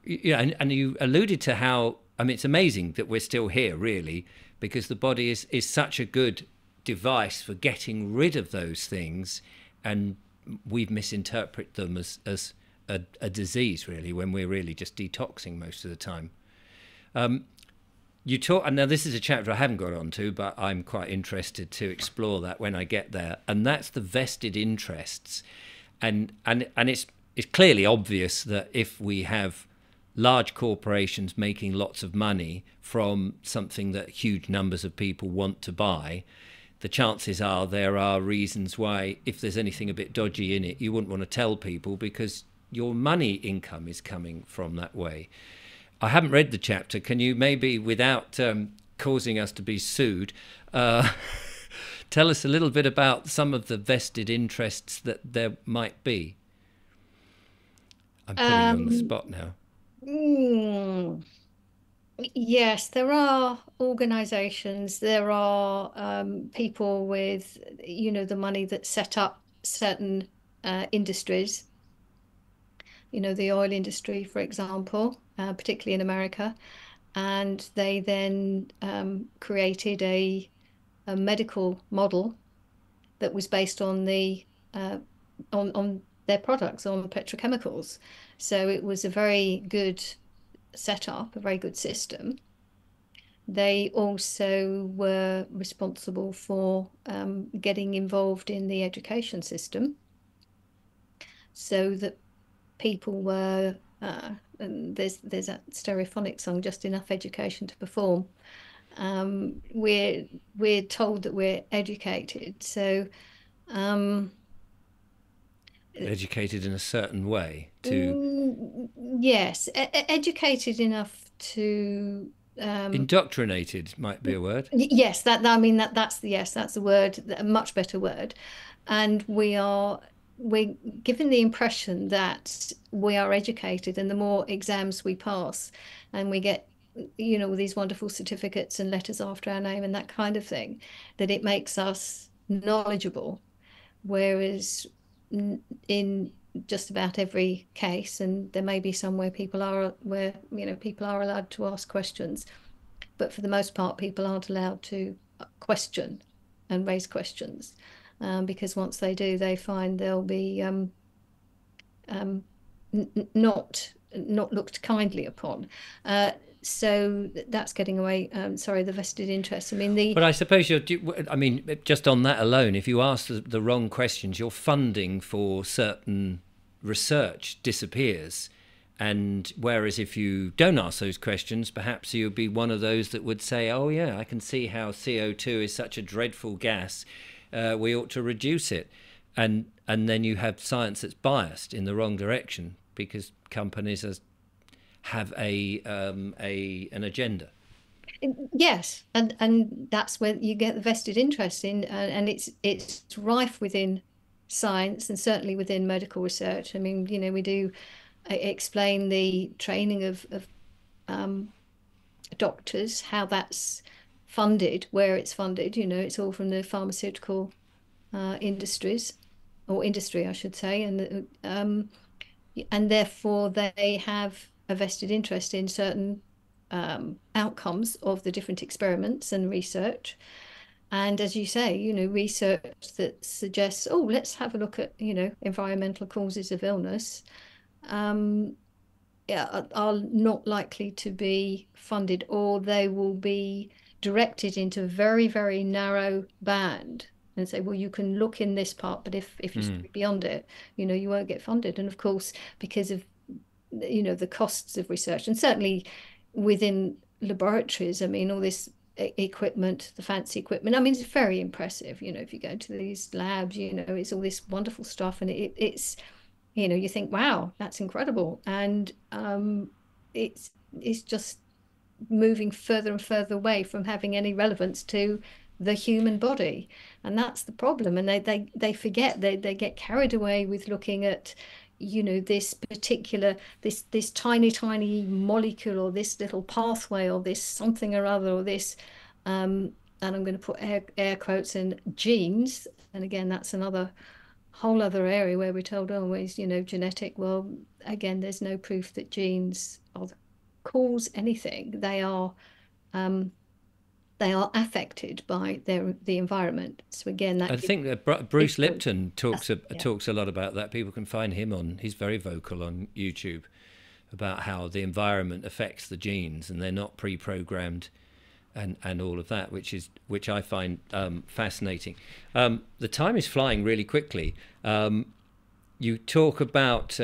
you alluded to how, it's amazing that we're still here, really, because the body is such a good device for getting rid of those things, and we've misinterpreted them as a disease, really, when we're really just detoxing most of the time. You talk, and now this is a chapter I haven't got onto, but I'm quite interested to explore that when I get there, and that's the vested interests, and it's clearly obvious that if we have large corporations making lots of money from something that huge numbers of people want to buy, the chances are there are reasons why, if there's anything a bit dodgy in it, you wouldn't want to tell people because your money income is coming from that way. I haven't read the chapter. Can you maybe, without causing us to be sued, tell us a little bit about some of the vested interests that there might be? I'm putting you on the spot now. Yes, there are organizations, there are people with, the money that set up certain industries. The oil industry, for example, particularly in America, and they then created a medical model that was based on on their products, on petrochemicals. So it was a very good setup, a very good system. They also were responsible for getting involved in the education system, so that people were, and there's that Stereophonic song, Just Enough Education to Perform. We're told that we're educated, so educated in a certain way to yes, educated enough to indoctrinated might be a word. Yes, that's the word, a much better word. And we're given the impression that we are educated, and the more exams we pass and we get these wonderful certificates and letters after our name and that kind of thing, that it makes us knowledgeable. Whereas in just about every case, and there may be some where people are allowed to ask questions, but for the most part people aren't allowed to question and raise questions. Because once they do, they find they'll be not looked kindly upon. So that's getting away. Sorry, the vested interest. But I suppose just on that alone, if you ask the wrong questions, your funding for certain research disappears. And whereas if you don't ask those questions, perhaps you'll be one of those that would say, "Oh yeah, I can see how CO2 is such a dreadful gas. We ought to reduce it," and then you have science that's biased in the wrong direction because companies have an agenda. Yes, and that's where you get the vested interest in, and it's rife within science and certainly within medical research. We do explain the training of doctors, how that's funded, where it's funded. It's all from the pharmaceutical industry, I should say, and therefore they have a vested interest in certain outcomes of the different experiments and research. And as you say, research that suggests, oh, let's have a look at environmental causes of illness, are not likely to be funded, or they will be directed into a very, very narrow band and say, well, you can look in this part, but if you stray beyond it, you won't get funded. And of course, because of the costs of research, and certainly within laboratories, all this equipment, the fancy equipment, it's very impressive. If you go to these labs, it's all this wonderful stuff, and it's you think, wow, that's incredible. And it's just moving further and further away from having any relevance to the human body, and that's the problem. And they forget, they get carried away with looking at this particular, this tiny molecule, or this little pathway, or this something or other, or this and I'm going to put air quotes in, genes. And again, that's another whole other area where we're told always, genetic. Well, again, there's no proof that genes cause anything. They are affected by the environment. So again, that I think that Bruce Lipton talks a lot about that. People can find him he's very vocal on YouTube, about how the environment affects the genes and they're not pre-programmed and all of that, which I find fascinating. The time is flying really quickly. You talk about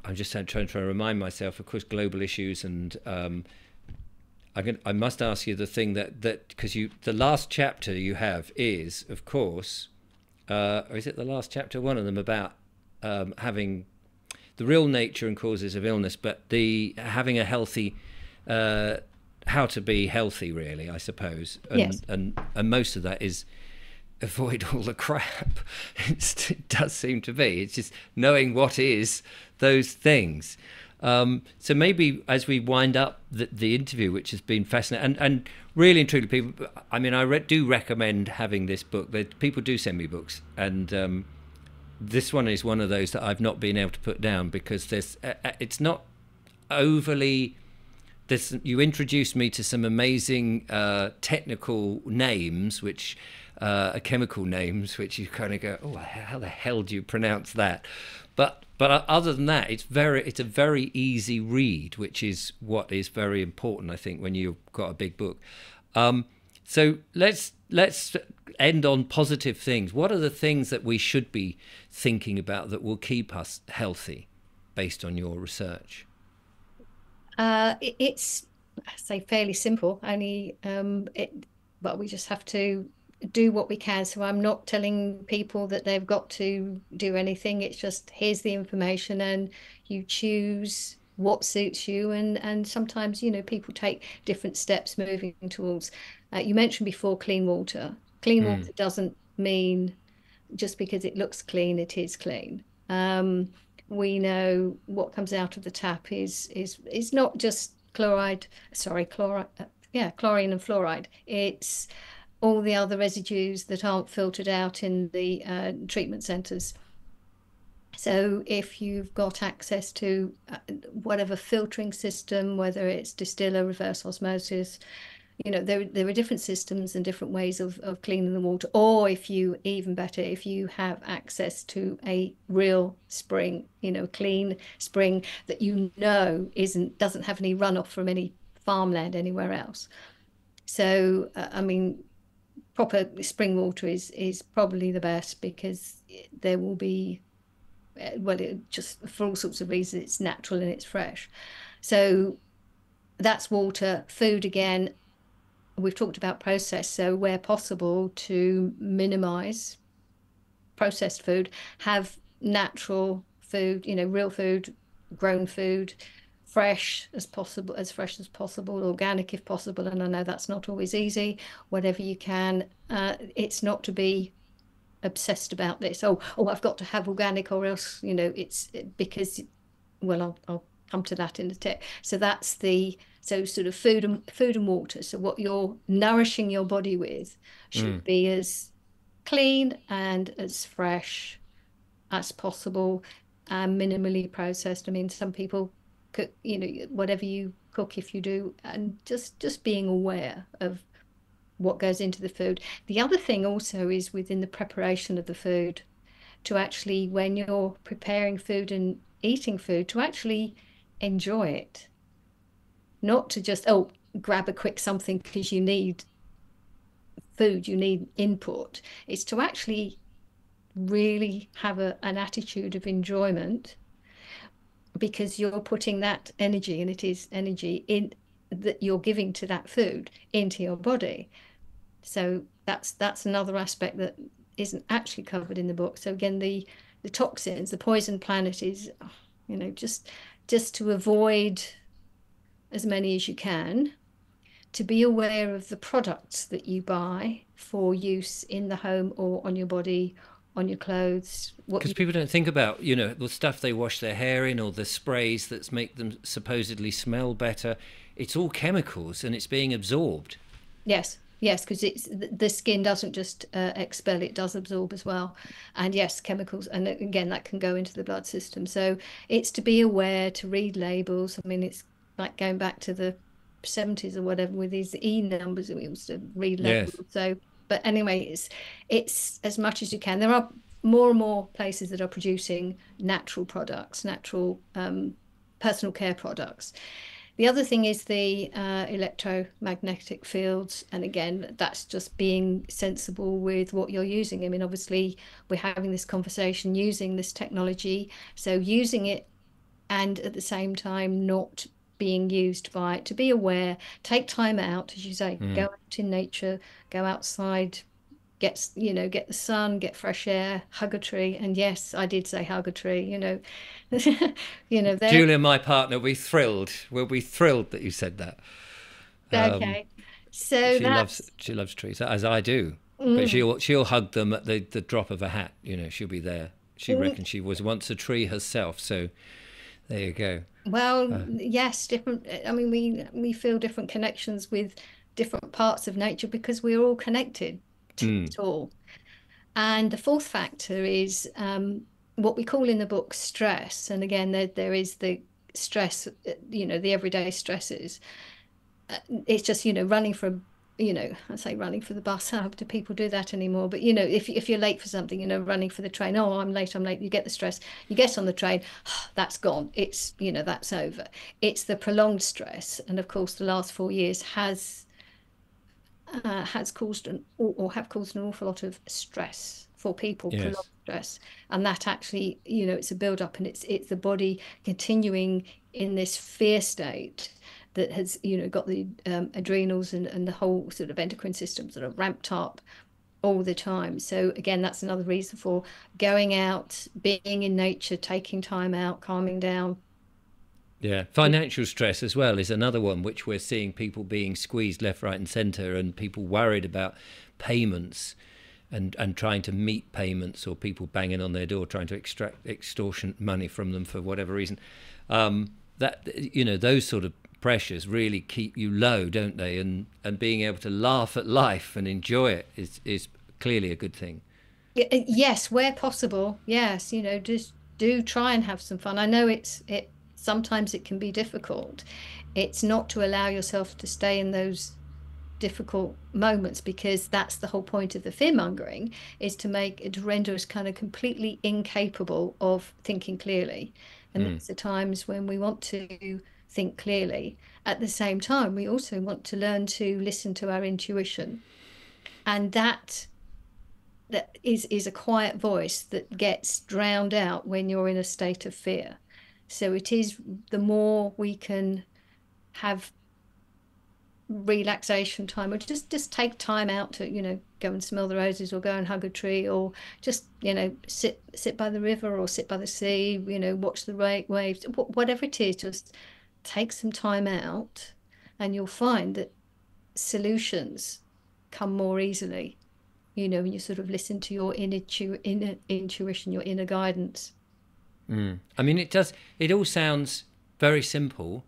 I'm just trying to remind myself, of course, global issues, and I must ask you the thing that because the last chapter you have is, of course, or is it the last chapter? One of them about having the real nature and causes of illness, but having a healthy, how to be healthy, really, I suppose. And, Yes. and most of that is avoid all the crap. It does seem to be. It's just knowing what is those things. So maybe as we wind up the interview, which has been fascinating, and really and truly, people, I mean, do recommend having this book. People do send me books, and this one is one of those that I've not been able to put down because it's not overly. You introduced me to some amazing technical names, which chemical names, which you kind of go, oh, how the hell do you pronounce that? But other than that, it's a very easy read, which is what is very important, I think, when you've got a big book. So let's end on positive things. What are the things that we should be thinking about that will keep us healthy, based on your research? It's, I say, fairly simple. Only but we just have to do what we can. So I'm not telling people that they've got to do anything. It's just here's the information, and you choose what suits you. And sometimes, you know, people take different steps moving towards. You mentioned before clean water. Clean water doesn't mean just because it looks clean, it is clean. We know what comes out of the tap is not just chloride, sorry, chloride, chlorine and fluoride. It's all the other residues that aren't filtered out in the treatment centres. So if you've got access to whatever filtering system, whether it's distiller, reverse osmosis, you know, there are different systems and different ways of cleaning the water. Or if you, even better, if you have access to a real spring, you know, clean spring that you know doesn't have any runoff from any farmland anywhere else. So, I mean, proper spring water is probably the best because there will be, well, just for all sorts of reasons, it's natural and it's fresh. So that's water. Food, again, we've talked about process, so where possible to minimize processed food, have natural food, you know, real food, grown food, fresh as possible, as fresh as possible, organic if possible. And I know that's not always easy. Whatever you can. It's not to be obsessed about this. Oh, I've got to have organic, or else, you know, it's because, well, I'll come to that in a tick. So that's so sort of food and water. So what you're nourishing your body with should be as clean and as fresh as possible, and minimally processed. I mean, some people cook, you know, whatever you cook, if you do, and just being aware of what goes into the food. The other thing also is within the preparation of the food, to actually, when you're preparing food and eating food, to actually enjoy it. Not to just, grab a quick something because you need food, you need input. It's to actually really have an attitude of enjoyment, because you're putting that energy, and it is energy, in that you're giving to that food into your body. So that's another aspect that isn't actually covered in the book. So again, the toxins, the poison planet is, you know, just to avoid as many as you can, to be aware of the products that you buy for use in the home or on your body, on your clothes. Because people don't think about, you know, the stuff they wash their hair in, or the sprays that make them supposedly smell better. It's all chemicals, and it's being absorbed. Yes, because the skin doesn't just expel, it does absorb as well. And yes, chemicals, and again, that can go into the blood system. So it's to be aware, to read labels. I mean, it's like going back to the 70s or whatever with these E numbers that we used to read labels. Yes. So, but anyway, it's as much as you can. There are more and more places that are producing natural products, natural personal care products. The other thing is the electromagnetic fields. And again, that's just being sensible with what you're using. I mean, obviously, we're having this conversation using this technology. So using it and at the same time not being used by it, to be aware, take time out, as you say, go out in nature, go outside, get the sun, get fresh air, hug a tree. And yes, I did say hug a tree, Julia, my partner, we'll be thrilled that you said that. Okay. So she loves trees, as I do. But she'll hug them at the drop of a hat. She'll be there. She reckons she was once a tree herself. So there you go. Well, yes, different. I mean, we feel different connections with different parts of nature because we're all connected to it all. And the fourth factor is what we call in the book stress. And again, there is the stress, the everyday stresses. It's just, running from, I say running for the bus. How do people do that anymore? But, if you're late for something, running for the train, oh, I'm late, you get the stress. You get on the train, that's gone. It's, that's over. It's the prolonged stress. And of course, the last 4 years has caused or have caused an awful lot of stress for people, yes. Prolonged stress. And that actually, it's a build-up, and it's the body continuing in this fear state that has, got the adrenals and the whole sort of endocrine systems that are ramped up all the time. So again, that's another reason for going out, being in nature, taking time out, calming down. Yeah, financial stress as well is another one, which we're seeing people being squeezed left, right and centre, and people worried about payments and trying to meet payments, or people banging on their door trying to extract extortion money from them for whatever reason. Those sort of pressures really keep you low, don't they? And being able to laugh at life and enjoy it is clearly a good thing. Yes, where possible. Yes, just do try and have some fun. I know sometimes it can be difficult. It's not to allow yourself to stay in those difficult moments, because that's the whole point of the fear mongering, is to render us kind of completely incapable of thinking clearly. And that's the times when we want to think clearly. At the same time, we also want to learn to listen to our intuition, and that is a quiet voice that gets drowned out when you're in a state of fear. So it is, the more we can have relaxation time, or just take time out to go and smell the roses, or go and hug a tree, or just sit by the river, or sit by the sea, watch the waves, whatever it is, just take some time out, and you'll find that solutions come more easily, when you sort of listen to your inner intuition, your inner guidance. I mean, it all sounds very simple,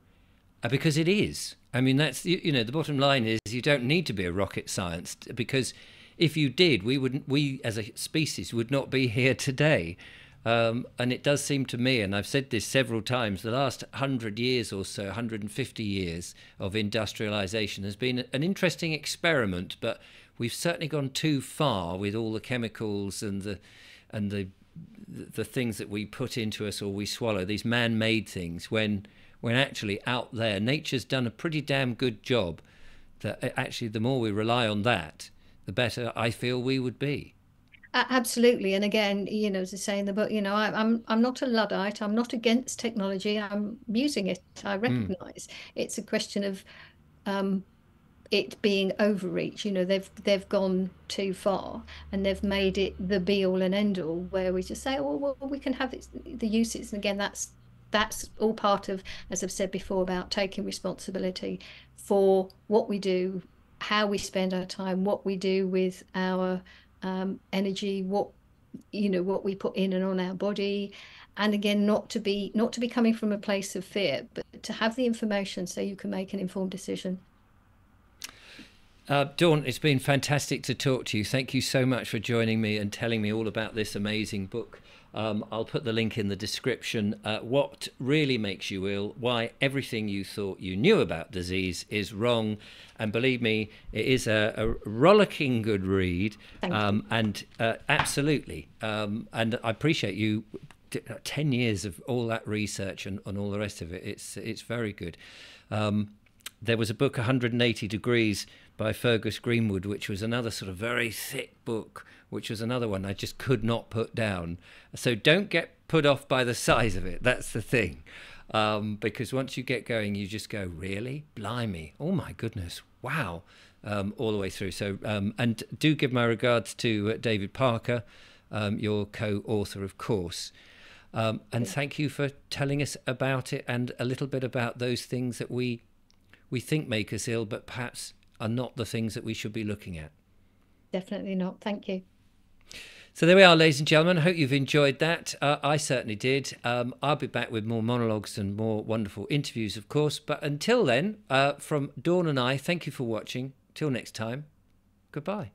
because it is. I mean, that's, the bottom line is you don't need to be a rocket scientist, because if you did, we as a species would not be here today. And it does seem to me, and I've said this several times, the last 100 years or so, 150 years of industrialization has been an interesting experiment, but we've certainly gone too far with all the chemicals and the things that we put into us or we swallow, these man-made things, when actually out there nature's done a pretty damn good job. That actually, the more we rely on that, the better I feel we would be. Absolutely. And again, as I say in the book, I'm not a Luddite. I'm not against technology. I'm using it. I recognize it's a question of it being overreach. They've gone too far, and they've made it the be all and end all, where we just say, oh, well, we can have the uses. And again, that's all part of, as I've said before, about taking responsibility for what we do, how we spend our time, what we do with our energy, what we put in and on our body. And again, not to be coming from a place of fear, but to have the information so you can make an informed decision. Dawn, it's been fantastic to talk to you. Thank you so much for joining me and telling me all about this amazing book. I'll put the link in the description. What really makes you ill, why everything you thought you knew about disease is wrong. And believe me, it is a rollicking good read. Thank you. And absolutely. And I appreciate you 10 years of all that research and all the rest of it. It's very good. There was a book, 180 Degrees, by Fergus Greenwood, which was another sort of very thick book, which was another one I just could not put down. So don't get put off by the size of it. That's the thing. Because once you get going, you just go, really? Blimey. Oh, my goodness. Wow. All the way through. So, and do give my regards to David Parker, your co-author, of course. And thank you for telling us about it and a little bit about those things that we think make us ill, but perhaps are not the things that we should be looking at. Definitely not. Thank you. So there we are, ladies and gentlemen. I hope you've enjoyed that. I certainly did. I'll be back with more monologues and more wonderful interviews, of course. But until then, from Dawn and I, thank you for watching. Till next time, goodbye.